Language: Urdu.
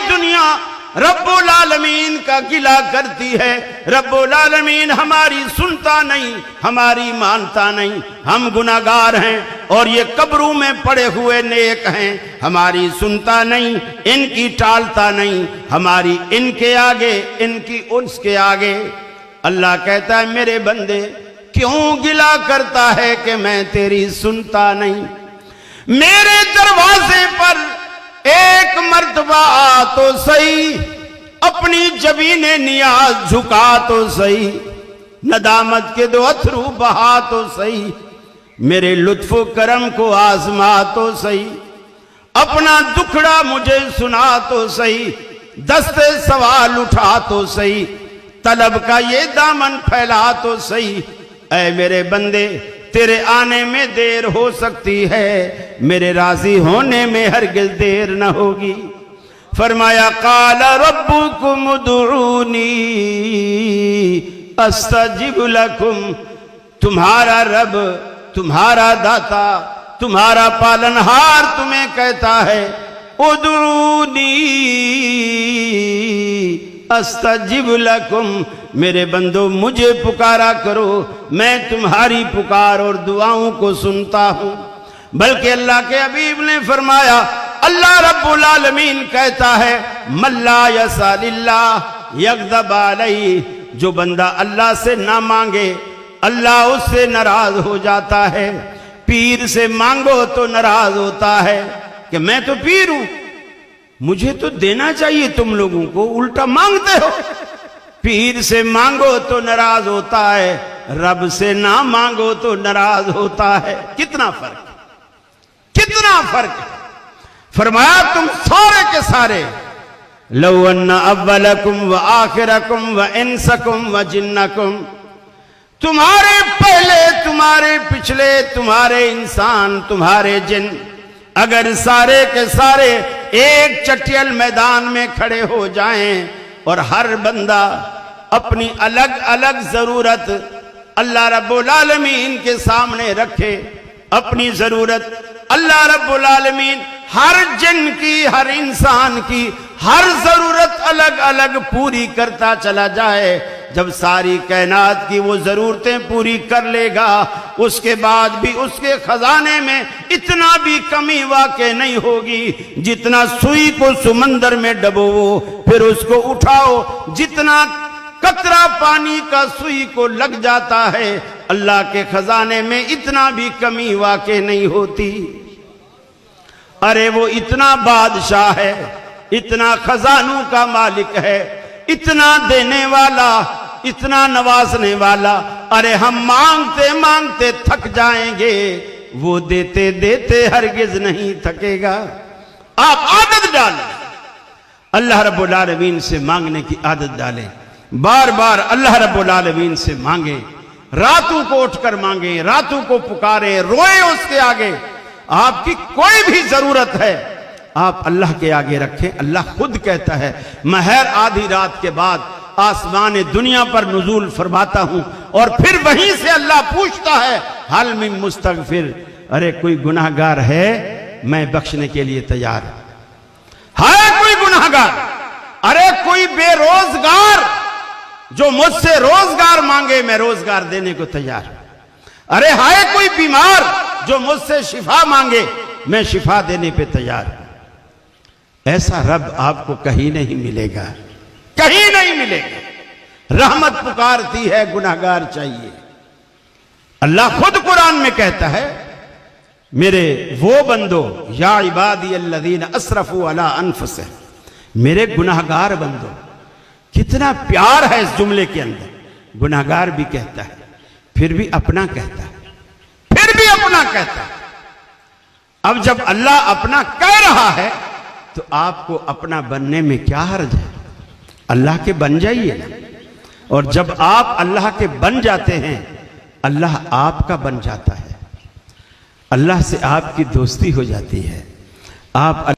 دنیا رب العالمین کا گلہ کرتی ہے، رب العالمین ہماری سنتا نہیں، ہماری مانتا نہیں، ہم گناہگار ہیں اور یہ قبروں میں پڑے ہوئے نیک ہیں، ہماری سنتا نہیں، ان کی ٹالتا نہیں، ہماری ان کے آگے، ان کی اس کے آگے۔ اللہ کہتا ہے میرے بندے کیوں گلہ کرتا ہے کہ میں تیری سنتا نہیں؟ میرے دروازے پر ایک مرتبہ آ تو صحیح، اپنی جبین نیاز جھکا تو صحیح، ندامت کے دو اتھرو بہا تو صحیح، میرے لطف و کرم کو آزما تو صحیح، اپنا دکھڑا مجھے سنا تو صحیح، دست سوال اٹھا تو صحیح، طلب کا یہ دامن پھیلا تو صحیح۔ اے میرے بندے تیرے آنے میں دیر ہو سکتی ہے، میرے راضی ہونے میں ہرگز دیر نہ ہوگی۔ فرمایا قال ربکم ادعونی استجب لکم، تمہارا رب، تمہارا داتا، تمہارا پالنہار تمہیں کہتا ہے ادعونی استجب لکم، میرے بندو مجھے پکارا کرو، میں تمہاری پکار اور دعاؤں کو سنتا ہوں۔ بلکہ اللہ کے حبیب نے فرمایا اللہ رب العالمین کہتا ہے من لا یسأل اللہ یغضب علیہ، جو بندہ اللہ سے نہ مانگے اللہ اس سے ناراض ہو جاتا ہے۔ پیر سے مانگو تو ناراض ہوتا ہے کہ میں تو پیر ہوں، مجھے تو دینا چاہیے، تم لوگوں کو الٹا مانگتے ہو۔ پیر سے مانگو تو ناراض ہوتا ہے، رب سے نہ مانگو تو ناراض ہوتا ہے۔ کتنا فرق، کتنا فرق۔ فرمایا تم سارے کے سارے لو ان اولکم و آخرکم و انسکم و جنکم، تمہارے پہلے، تمہارے پچھلے، تمہارے انسان، تمہارے جن، اگر سارے کے سارے ایک چٹیل میدان میں کھڑے ہو جائیں اور ہر بندہ اپنی الگ الگ ضرورت اللہ رب العالمین کے سامنے رکھے، اپنی ضرورت اللہ رب العالمین ہر جن کی، ہر انسان کی ہر ضرورت الگ الگ پوری کرتا چلا جائے، جب ساری کائنات کی وہ ضرورتیں پوری کر لے گا، اس کے بعد بھی اس کے خزانے میں اتنا بھی کمی واقع نہیں ہوگی۔ جتنا سوئی کو سمندر میں ڈبو پھر اس کو اٹھاؤ، جتنا قطرہ پانی کا سوئی کو لگ جاتا ہے، اللہ کے خزانے میں اتنا بھی کمی واقع نہیں ہوتی۔ ارے وہ اتنا بادشاہ ہے، اتنا خزانوں کا مالک ہے، اتنا دینے والا، اتنا نوازنے والا، ارے ہم مانگتے مانگتے تھک جائیں گے، وہ دیتے دیتے ہرگز نہیں تھکے گا۔ آپ عادت ڈالیں، اللہ رب العالمین سے مانگنے کی عادت ڈالیں، بار بار اللہ رب العالمین سے مانگیں، راتوں کو اٹھ کر مانگیں، راتوں کو پکاریں، روئیں اس کے آگے۔ آپ کی کوئی بھی ضرورت ہے آپ اللہ کے آگے رکھیں، اللہ خود کہتا ہے میں ہر آدھی رات کے بعد آسمان دنیا پر نزول فرماتا ہوں، اور پھر وہیں سے اللہ پوچھتا ہے حل من مستغفر، ارے کوئی گناہگار ہے میں بخشنے کے لیے تیار ہے کوئی گناہگار، ارے کوئی بے روزگار جو مجھ سے روزگار مانگے میں روزگار دینے کو تیار ہوں، ارے ہائے کوئی بیمار جو مجھ سے شفا مانگے میں شفا دینے پہ تیار ہوں۔ ایسا رب آپ کو کہیں نہیں ملے گا، کہیں نہیں ملے گا۔ رحمت پکارتی ہے، گناہگار چاہیے۔ اللہ خود قرآن میں کہتا ہے میرے وہ بندو یا عبادی الذین اسرفوا علی انفسہم، میرے گناہگار بندو۔ کتنا پیار ہے اس جملے کے اندر، گناہگار بھی کہتا ہے، پھر بھی اپنا کہتا ہے، پھر بھی اپنا کہتا ہے۔ اب جب اللہ اپنا کہہ رہا ہے تو آپ کو اپنا بننے میں کیا حرج ہے؟ اللہ کے بن جائیے نا، اور جب آپ اللہ کے بن جاتے ہیں اللہ آپ کا بن جاتا ہے، اللہ سے آپ کی دوستی ہو جاتی ہے، آپ